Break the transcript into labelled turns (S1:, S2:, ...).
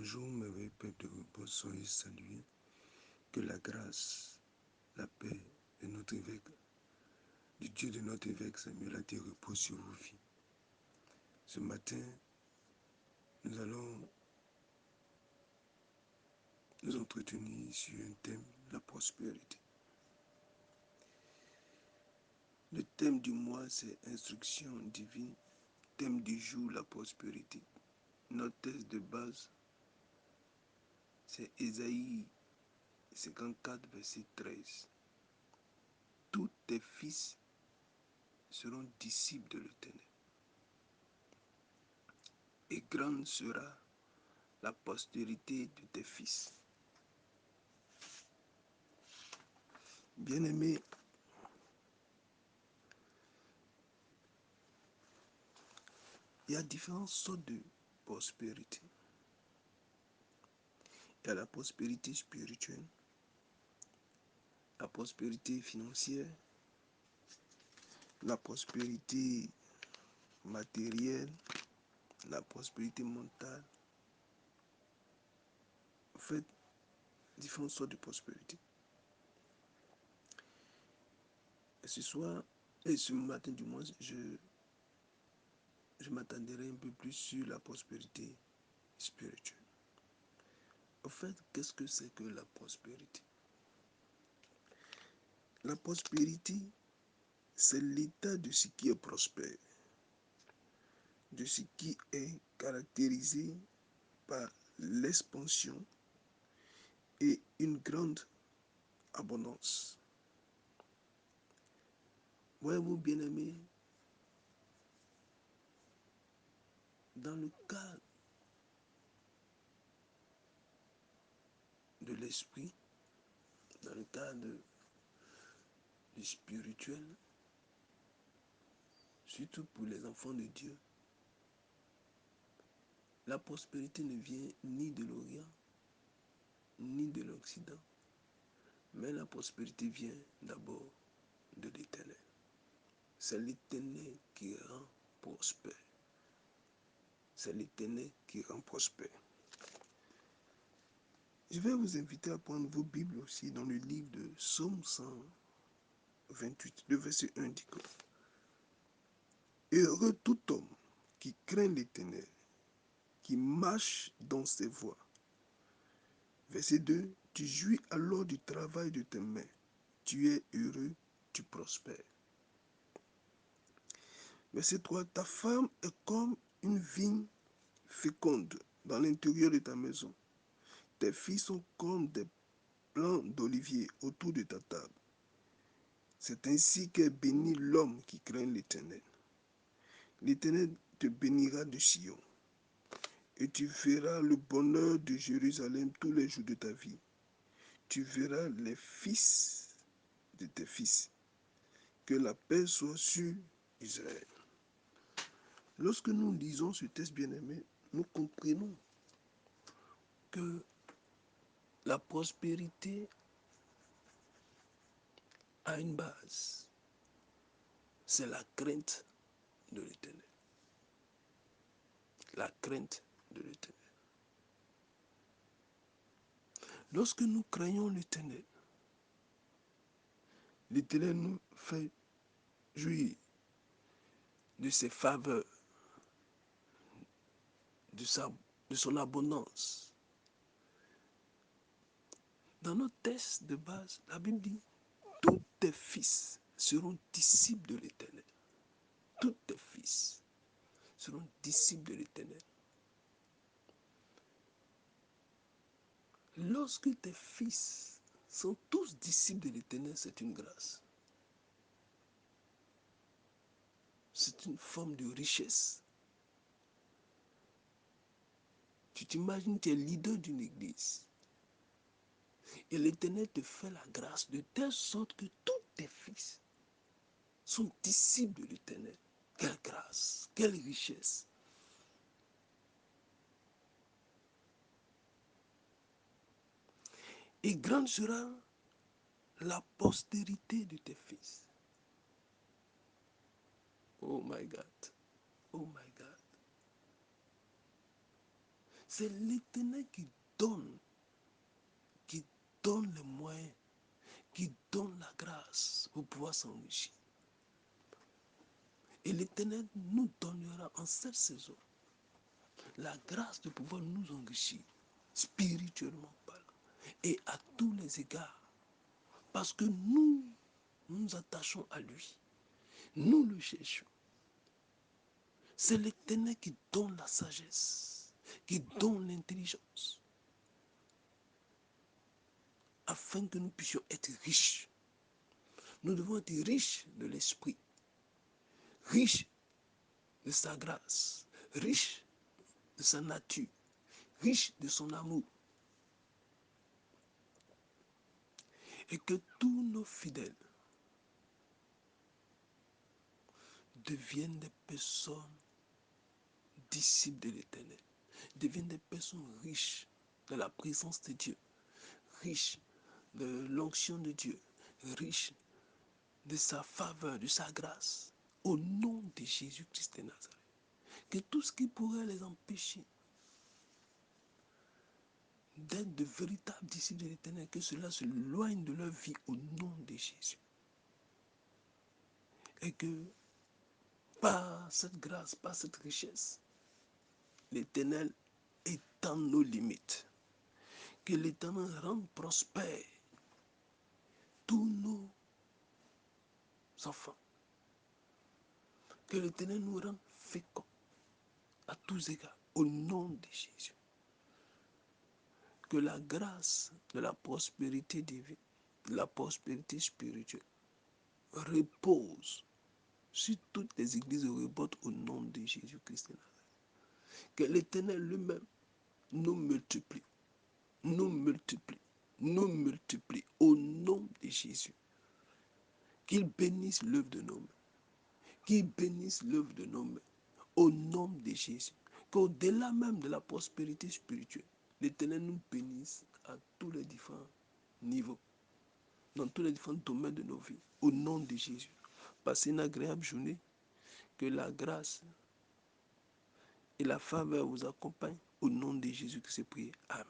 S1: Bonjour mes peuple de repos, soyez salués. Que la grâce, la paix de notre évêque, du Dieu de notre évêque Samuel a été repos sur vos vies. Ce matin, nous allons nous entretenir sur un thème, la prospérité. Le thème du mois, c'est instruction divine. Thème du jour, la prospérité. Notre texte de base, c'est Ésaïe 54, verset 13. Tous tes fils seront disciples de l'Éternel. Et grande sera la postérité de tes fils. Bien-aimés, il y a différentes sortes de prospérité. Il y a la prospérité spirituelle, la prospérité financière, la prospérité matérielle, la prospérité mentale. En fait, différentes sortes de prospérité. Et ce soir, et ce matin du moins, je m'attendrai un peu plus sur la prospérité spirituelle. En fait, qu'est-ce que c'est que la prospérité? La prospérité, c'est l'état de ce qui est prospère, de ce qui est caractérisé par l'expansion et une grande abondance. Voyez-vous, bien-aimés, dans le cadre de l'esprit, dans le cadre du spirituel, surtout pour les enfants de Dieu, la prospérité ne vient ni de l'Orient, ni de l'Occident, mais la prospérité vient d'abord de l'Éternel. C'est l'Éternel qui rend prospère. C'est l'Éternel qui rend prospère. Je vais vous inviter à prendre vos Bibles aussi dans le livre de Psaume 128, le verset 1 dit que heureux tout homme qui craint l'Éternel, qui marche dans ses voies. Verset 2, tu jouis alors du travail de tes mains. Tu es heureux, tu prospères. Verset 3, ta femme est comme une vigne féconde dans l'intérieur de ta maison. Tes filles sont comme des plants d'olivier autour de ta table. C'est ainsi qu'est béni l'homme qui craint l'Éternel. L'Éternel te bénira de Sion, et tu verras le bonheur de Jérusalem tous les jours de ta vie. Tu verras les fils de tes fils. Que la paix soit sur Israël. Lorsque nous lisons ce texte bien-aimé, nous comprenons que la prospérité a une base. C'est la crainte de l'Éternel. La crainte de l'Éternel. Lorsque nous craignons l'Éternel, l'Éternel nous fait jouir de ses faveurs, de son abondance. Dans notre texte de base, la Bible dit, tous tes fils seront disciples de l'Éternel. Tous tes fils seront disciples de l'Éternel. Lorsque tes fils sont tous disciples de l'Éternel, c'est une grâce. C'est une forme de richesse. Tu t'imagines, tu es leader d'une église. Et l'Éternel te fait la grâce de telle sorte que tous tes fils sont disciples de l'Éternel. Quelle grâce, quelle richesse. Et grande sera la postérité de tes fils. Oh my God. Oh my God. C'est l'Éternel qui donne les moyens, qui donne la grâce pour pouvoir s'enrichir. Et l'Éternel nous donnera en cette saison la grâce de pouvoir nous enrichir, spirituellement parlant, et à tous les égards. Parce que nous nous attachons à lui. Nous le cherchons. C'est l'Éternel qui donne la sagesse, qui donne l'intelligence, afin que nous puissions être riches. Nous devons être riches de l'esprit, riches de sa grâce, riches de sa nature, riches de son amour. Et que tous nos fidèles deviennent des personnes disciples de l'Éternel, deviennent des personnes riches de la présence de Dieu, riches de l'onction de Dieu, riches de sa faveur, de sa grâce, au nom de Jésus-Christ de Nazareth. Que tout ce qui pourrait les empêcher d'être de véritables disciples de l'Éternel, que cela se loigne de leur vie au nom de Jésus. Et que par cette grâce, par cette richesse, l'Éternel étend nos limites. Que l'Éternel rende prospère tous nos enfants. Que l'Éternel nous rende féconds à tous égards, au nom de Jésus. Que la grâce de la prospérité divine, de la prospérité spirituelle, repose sur toutes les églises rebelles au nom de Jésus-Christ. Que l'Éternel lui-même nous multiplie, nous multiplie, nous multiplie au nom de Jésus. Qu'il bénisse l'œuvre de nos mains, qu'il bénisse l'œuvre de nos mains, au nom de Jésus. Qu'au-delà même de la prospérité spirituelle, l'Éternel nous bénisse à tous les différents niveaux, dans tous les différents domaines de nos vies, au nom de Jésus. Passez une agréable journée, que la grâce et la faveur vous accompagnent, au nom de Jésus que c'est prié. Amen.